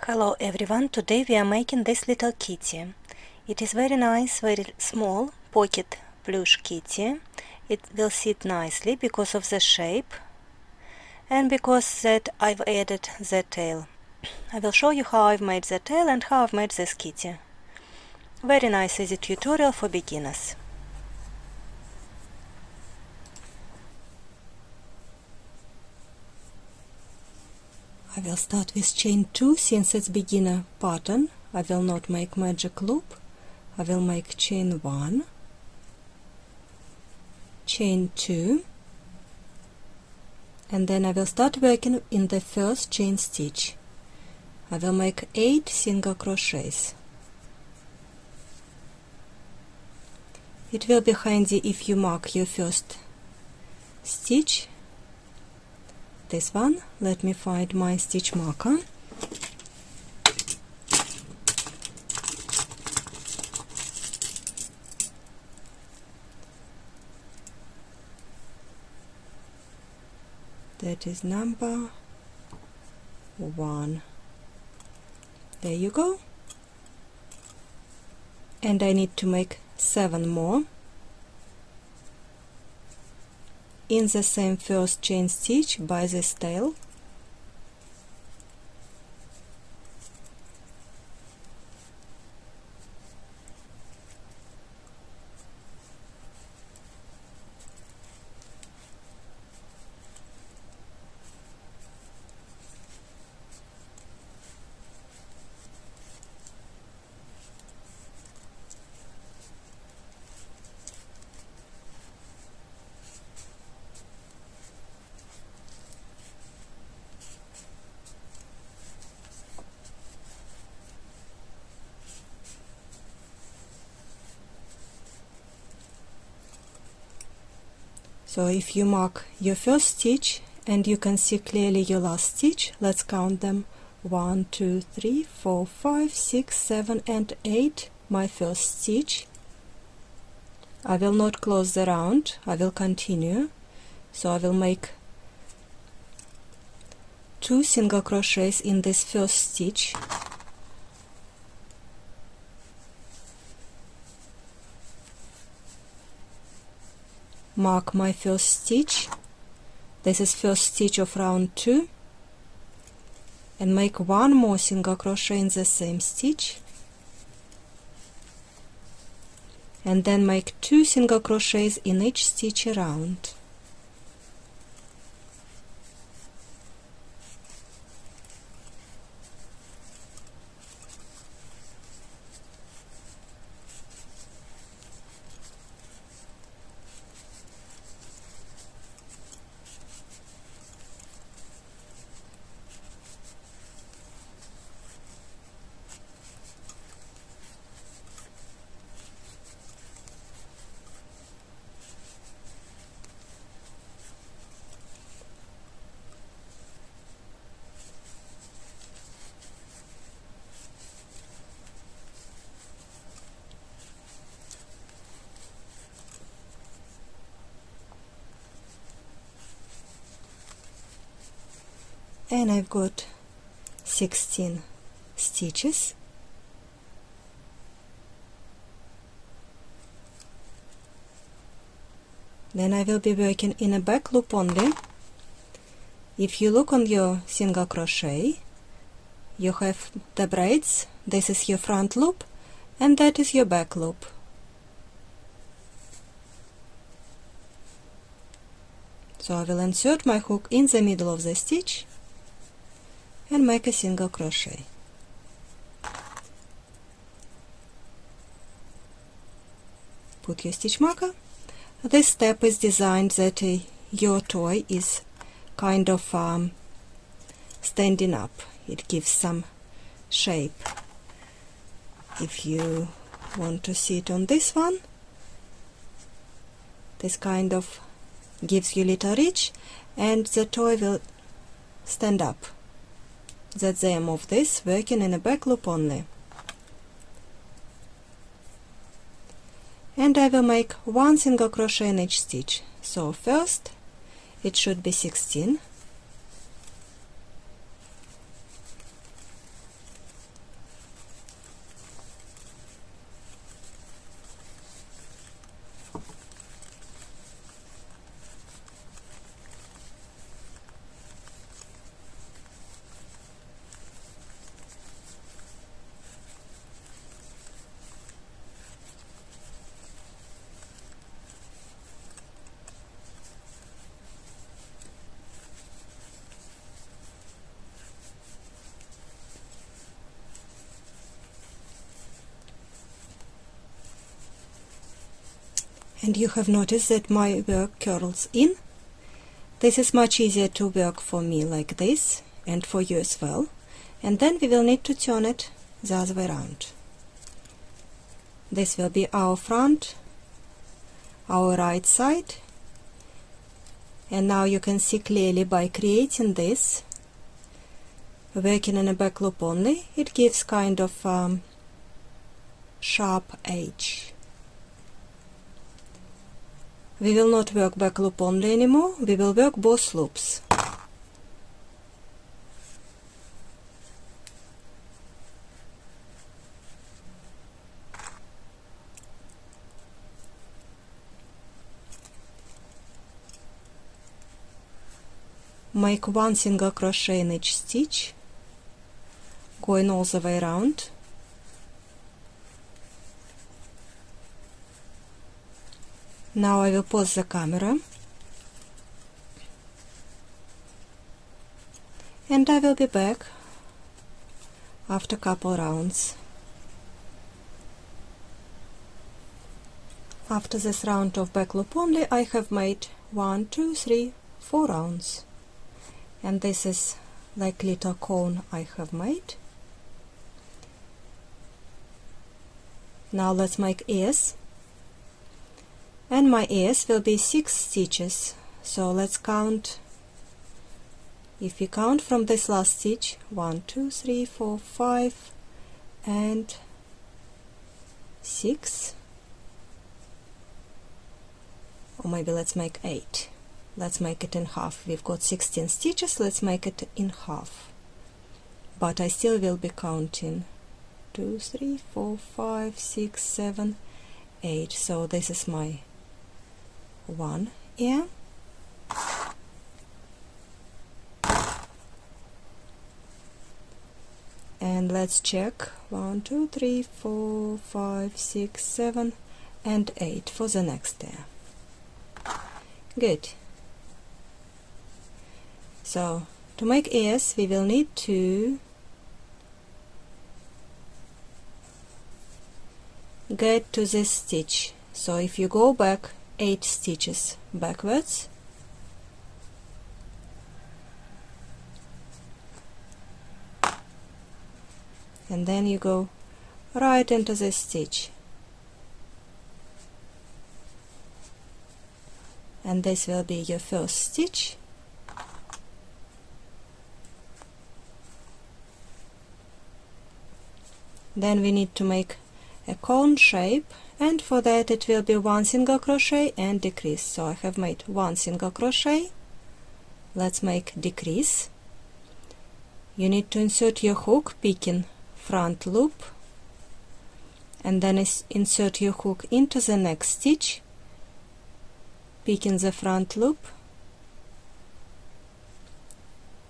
Hello everyone, today we are making this little kitty. It is very nice, very small pocket plush kitty. It will sit nicely because of the shape and because that I've added the tail. I will show you how I've made the tail and how I've made this kitty. Very nice easy tutorial for beginners. I will start with chain 2 since it's beginner pattern. I will not make magic loop. I will make chain 1, chain 2, and then I will start working in the first chain stitch. I will make 8 single crochets. It will be handy if you mark your first stitch. This one, let me find my stitch marker. That is number 1. There you go. And I need to make 7 more in the same first chain stitch by this tail. So if you mark your first stitch and you can see clearly your last stitch, let's count them. 1, 2, 3, 4, 5, 6, 7 and 8, my first stitch. I will not close the round, I will continue. So I will make 2 single crochets in this first stitch. Mark my first stitch. This is first stitch of round 2, and make 1 more single crochet in the same stitch, and then make 2 single crochets in each stitch around. And I've got 16 stitches. Then I will be working in a back loop only. If you look on your single crochet, you have the braids. This is your front loop and that is your back loop. So I will insert my hook in the middle of the stitch and make a single crochet. Put your stitch marker. This step is designed that your toy is kind of standing up. It gives some shape. If you want to see it on this one, this kind of gives you little reach and the toy will stand up. That's the aim of this, working in a back loop only. And I will make 1 single crochet in each stitch. So first it should be 16, and you have noticed that my work curls in. This is much easier to work for me like this, and for you as well. And then we will need to turn it the other way around. This will be our front, our right side, and now you can see clearly by creating this, working in a back loop only, it gives kind of sharp edge. We will not work back loop only anymore, we will work both loops. Make one single crochet in each stitch, going all the way around. Now I will pause the camera and I will be back after a couple rounds. After this round of back loop only, I have made 1, 2, 3, 4 rounds. And this is like little cone I have made. Now let's make ears, and my ears will be 6 stitches, so let's count. If we count from this last stitch, 1, 2, 3, 4, 5 and 6, or maybe let's make 8. Let's make it in half. We've got 16 stitches, let's make it in half. But I still will be counting 2, 3, 4, 5, 6, 7, 8. So this is my one ear. And let's check 1, 2, 3, 4, 5, 6, 7 and 8 for the next ear. Good. So to make ears we will need to get to this stitch. So if you go back 8 stitches backwards, and then you go right into this stitch, and this will be your first stitch. Then we need to make a cone shape, and for that it will be 1 single crochet and decrease. So I have made 1 single crochet. Let's make decrease. You need to insert your hook picking front loop, and then insert your hook into the next stitch, picking the front loop,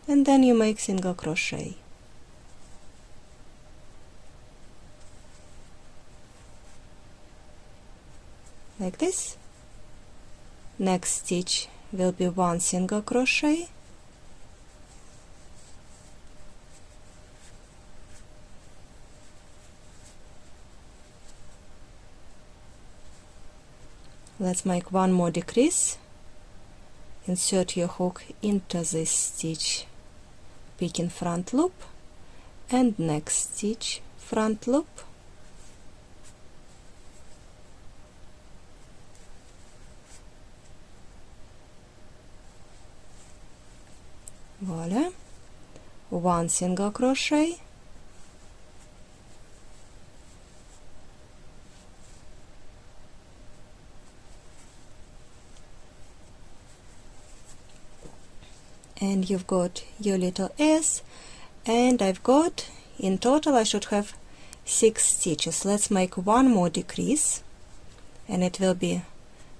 and then you make single crochet. Like this. Next stitch will be 1 single crochet, let's make 1 more decrease, insert your hook into this stitch, picking front loop, and next stitch front loop, voila, 1 single crochet, and you've got your little ears, and I've got, in total I should have 6 stitches. Let's make 1 more decrease, and it will be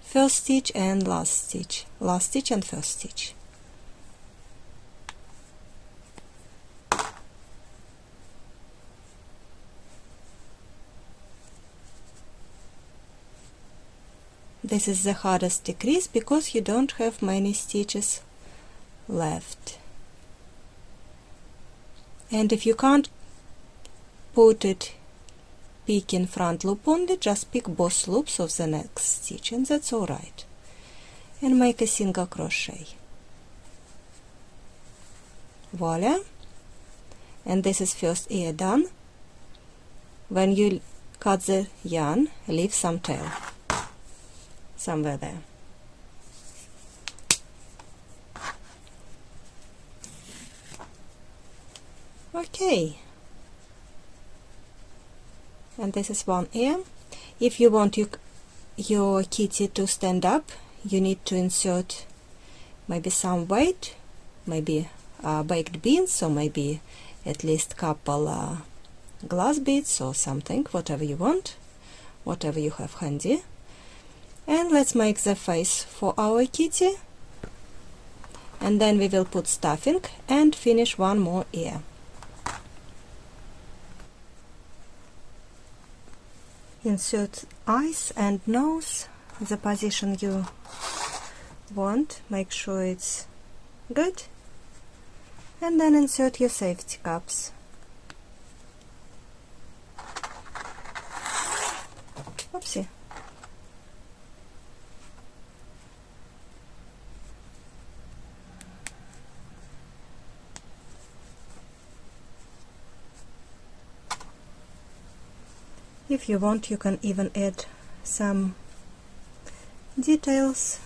first stitch and last stitch and first stitch. This is the hardest decrease because you don't have many stitches left. And if you can't put it picking front loop only, just pick both loops of the next stitch, and that's alright. And make a single crochet. Voila! And this is first ear done. When you cut the yarn, leave some tail somewhere there. Okay, and this is one ear. If you want your kitty to stand up, you need to insert maybe some weight, maybe baked beans, or maybe at least couple glass beads or something, whatever you want, whatever you have handy. And let's make the face for our kitty, and then we will put stuffing and finish one more ear. Insert eyes and nose, the position you want, make sure it's good, and then insert your safety cups. Oopsie. If you want, you can even add some details.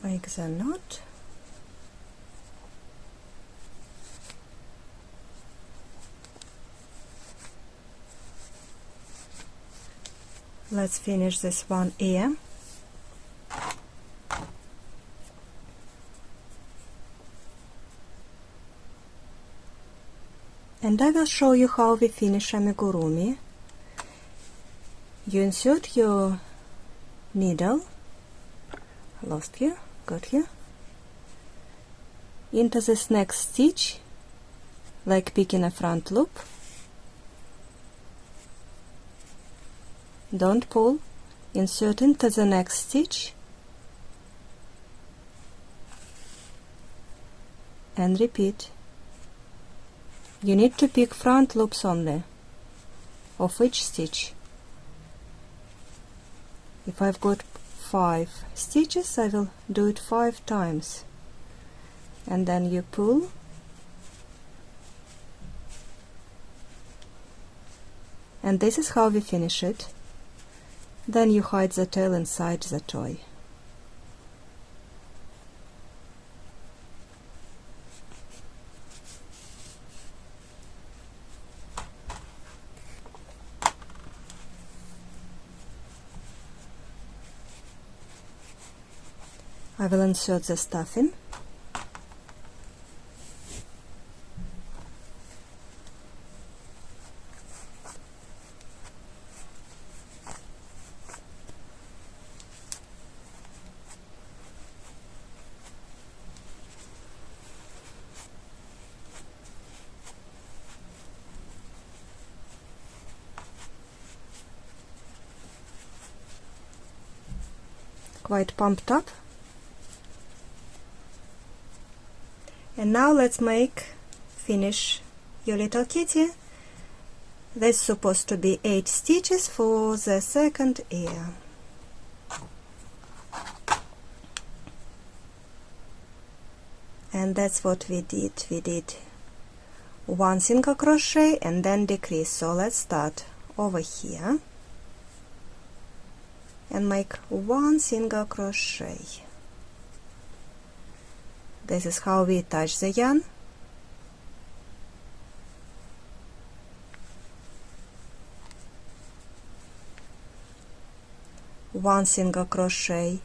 Make the knot. Let's finish this one ear. And I will show you how we finish amigurumi. You insert your needle, lost you, got you, into this next stitch, like picking a front loop. Don't pull, insert into the next stitch, and repeat. You need to pick front loops only of each stitch. If I've got 5 stitches, I will do it 5 times, and then you pull, and this is how we finish it. Then you hide the tail inside the toy. I will insert the stuffing. Quite pumped up. And now let's finish your little kitty. That's supposed to be 8 stitches for the second ear. And that's what we did. We did 1 single crochet and then decrease. So let's start over here and make 1 single crochet. This is how we attach the yarn. One single crochet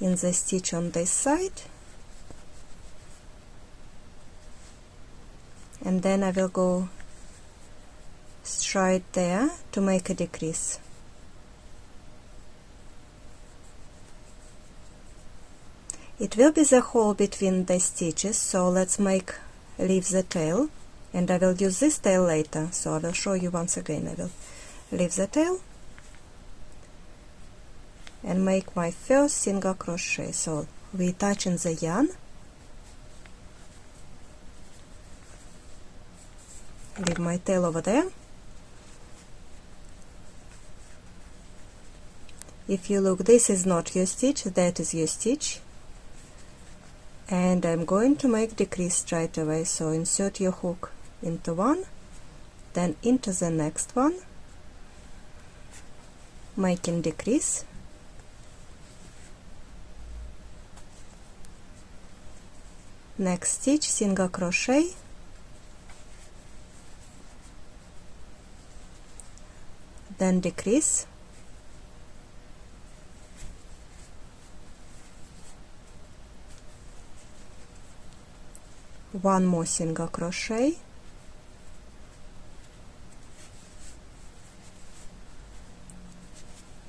in the stitch on this side, and then I will go straight there to make a decrease. It will be the hole between the stitches, so let's leave the tail, and I will use this tail later, so I will show you once again. I will leave the tail and make my first single crochet. So we attach in the yarn, leave my tail over there. If you look, this is not your stitch, that is your stitch, and I'm going to make decrease straight away. So insert your hook into one, then into the next one, making decrease, next stitch single crochet, then decrease, one more single crochet,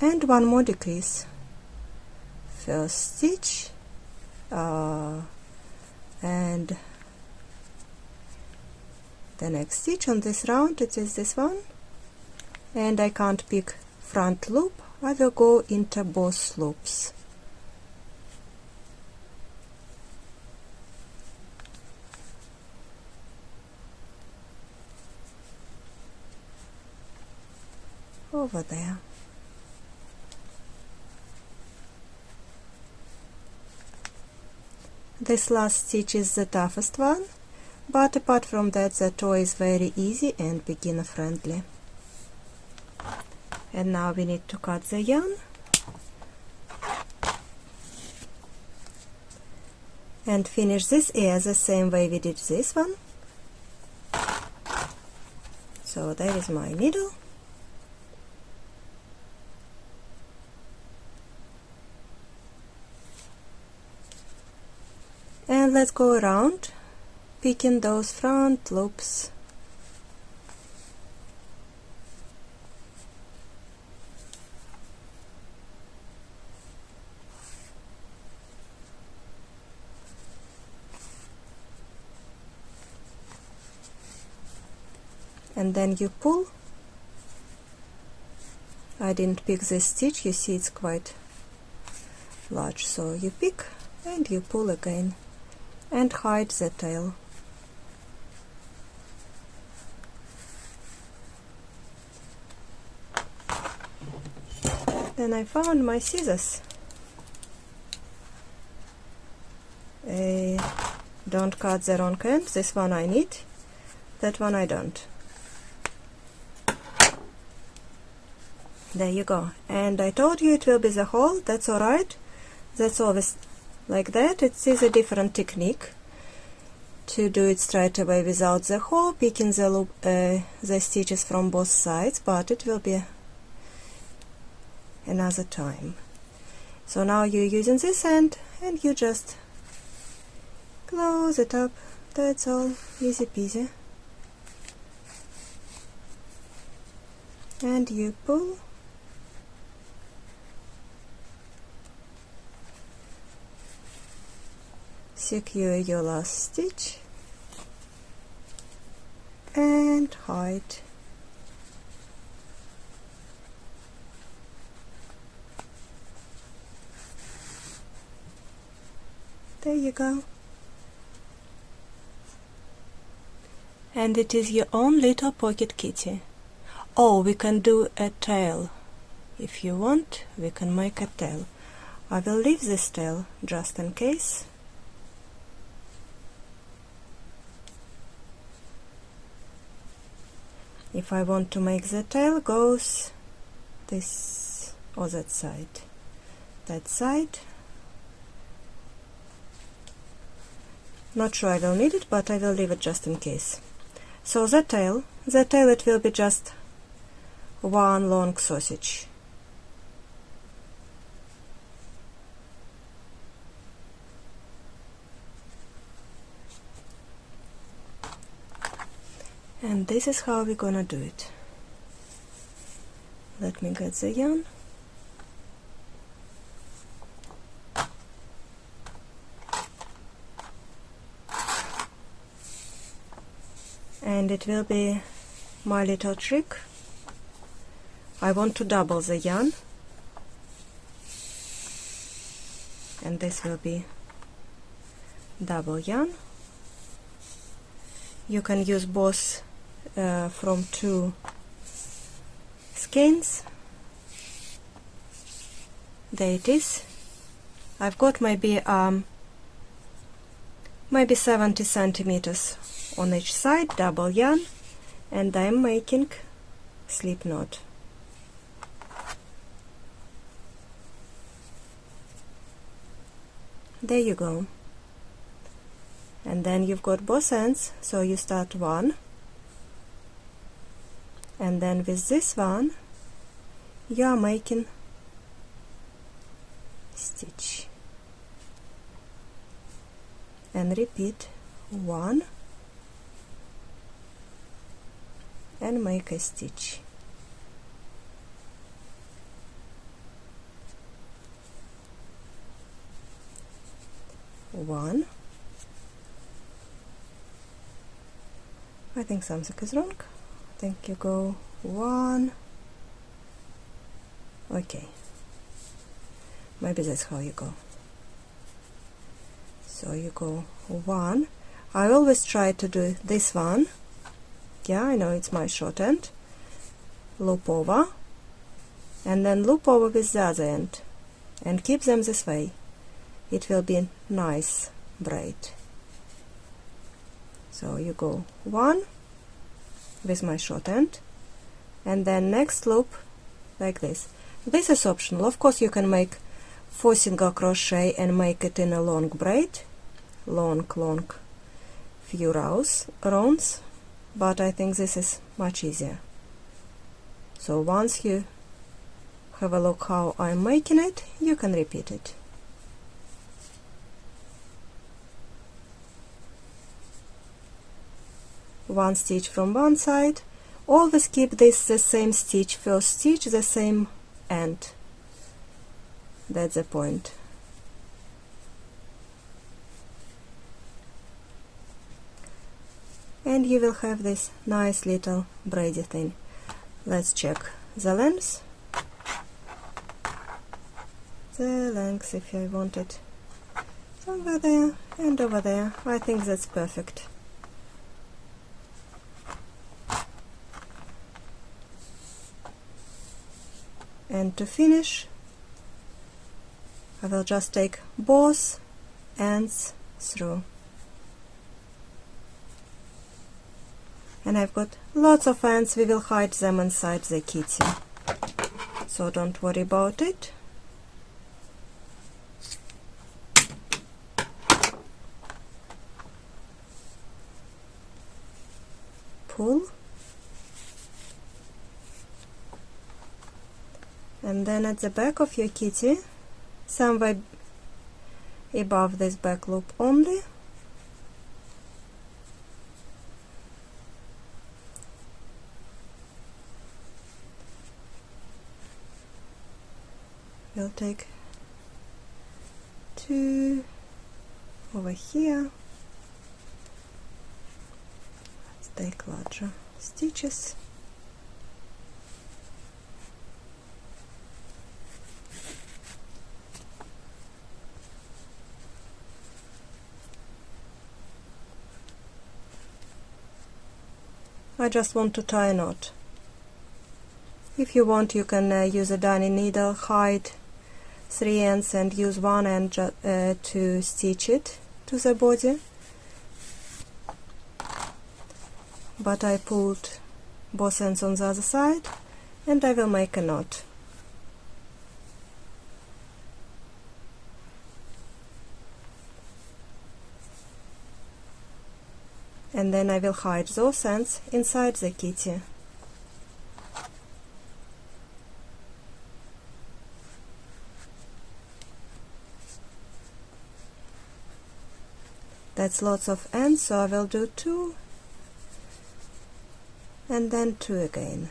and one more decrease, first stitch, and the next stitch on this round, it is this one, and I can't pick front loop, I will go into both loops. Over there. This last stitch is the toughest one, but apart from that the toy is very easy and beginner friendly. And now we need to cut the yarn, and finish this ear the same way we did this one. So there is my needle, and let's go around picking those front loops. And then you pull. I didn't pick this stitch, you see it's quite large, so you pick and you pull again and hide the tail. Then I found my scissors. Don't cut the wrong end, this one I need, that one I don't. There you go. And I told you it will be the hole, that's alright. That's always like that. It is a different technique to do it straight away without the hole, picking the loop, the stitches from both sides, but it will be another time. So now you're using this end and you just close it up. That's all, easy peasy. And you pull. Secure your last stitch and hide. There you go. And it is your own little pocket kitty. Oh, we can do a tail. If you want, we can make a tail. I will leave this tail just in case. If I want to make the tail goes this or that side, Not sure I will need it, but I will leave it just in case. So the tail it will be just one long sausage. And this is how we're gonna do it. Let me get the yarn. And it will be my little trick. I want to double the yarn, and this will be double yarn. You can use both from two skeins. There it is. I've got maybe 70 centimeters on each side, double yarn, and I'm making slip knot. There you go. And then you've got both ends, so you start one, and then with this one you are making stitch, and repeat one and make a stitch. One. I think something is wrong. I think you go one. Okay, maybe that's how you go. So you go one. I always try to do this one. Yeah, I know it's my short end. Loop over, and then loop over with the other end, and keep them this way. It will be a nice braid. So you go one with my short end, and then next loop like this. This is optional. Of course, you can make 4 single crochet and make it in a long braid, long few rounds, but I think this is much easier. So once you have a look how I'm making it, you can repeat it. One stitch from one side. Always keep this the same stitch, first stitch the same end. That's the point. And you will have this nice little braided thing. Let's check the length. The length, if I want it over there and over there. I think that's perfect. And to finish, I will just take both ends through. And I've got lots of ends, we will hide them inside the kitty. So don't worry about it. Pull. And then at the back of your kitty, somewhere above this back loop only, we'll take 2 over here. Let's take larger stitches. I just want to tie a knot. If you want, you can use a darning needle, hide 3 ends and use one end to stitch it to the body. But I pulled both ends on the other side, and I will make a knot. and then I will hide those ends inside the kitty. That's lots of ends, so I will do 2 and then 2 again.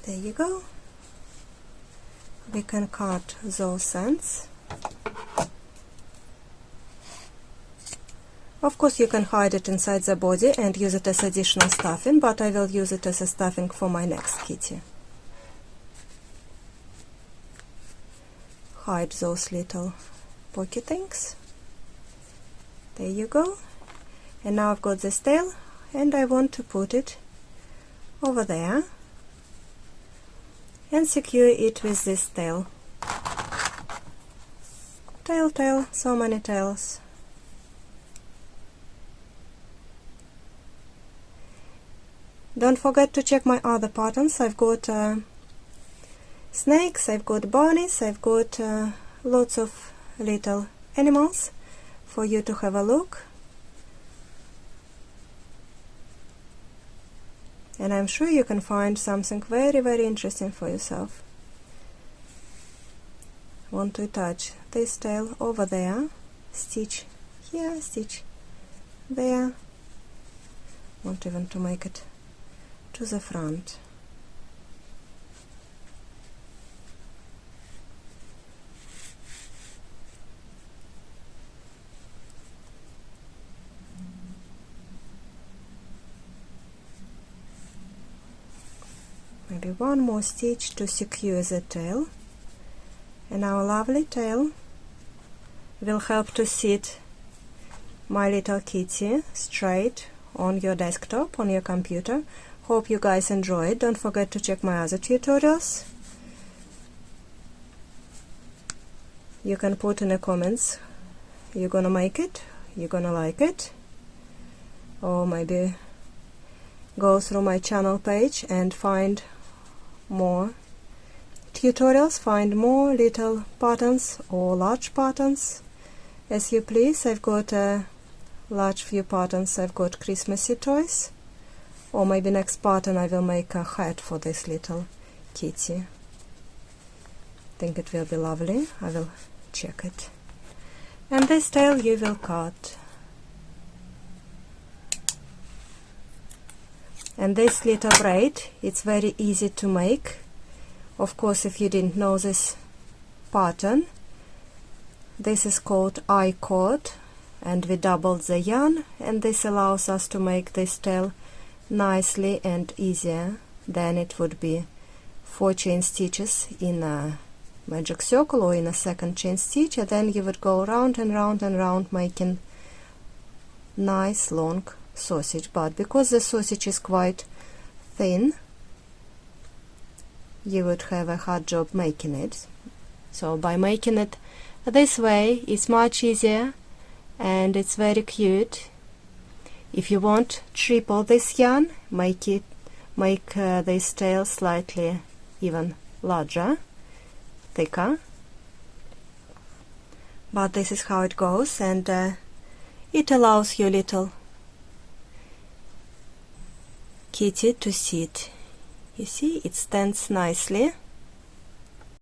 There you go. We can cut those ends. Of course, you can hide it inside the body and use it as additional stuffing, but I will use it as a stuffing for my next kitty. Hide those little pocket things. There you go. And now I've got this tail, and I want to put it over there and secure it with this tail. Tail, tail, so many tails. Don't forget to check my other patterns. I've got snakes, I've got bunnies, I've got lots of little animals for you to have a look. And I'm sure you can find something very, very interesting for yourself. Want to attach this tail over there, stitch here, stitch there. Want even to make it to the front. Maybe one more stitch to secure the tail, and our lovely tail will help to sit my little kitty straight on your desktop, on your computer. Hope you guys enjoyed. Don't forget to check my other tutorials. You can put in the comments you're gonna make it, you're gonna like it, or maybe go through my channel page and find more tutorials, find more little patterns or large patterns as you please. I've got a large few patterns. I've got Christmassy toys, or maybe next pattern I will make a hat for this little kitty. Think it will be lovely. I will check it. And this tail you will cut. And this little braid, it's very easy to make. Of course, if you didn't know this pattern, this is called I-cord, and we doubled the yarn, and this allows us to make this tail nicely and easier than it would be 4 chain stitches in a magic circle or in a second chain stitch, and then you would go round and round and round making nice long sausage. But because the sausage is quite thin, you would have a hard job making it. So by making it this way, it's much easier and it's very cute. If you want triple this yarn, make this tail slightly even larger, thicker. But this is how it goes, and it allows your little kitty to sit. You see, it stands nicely.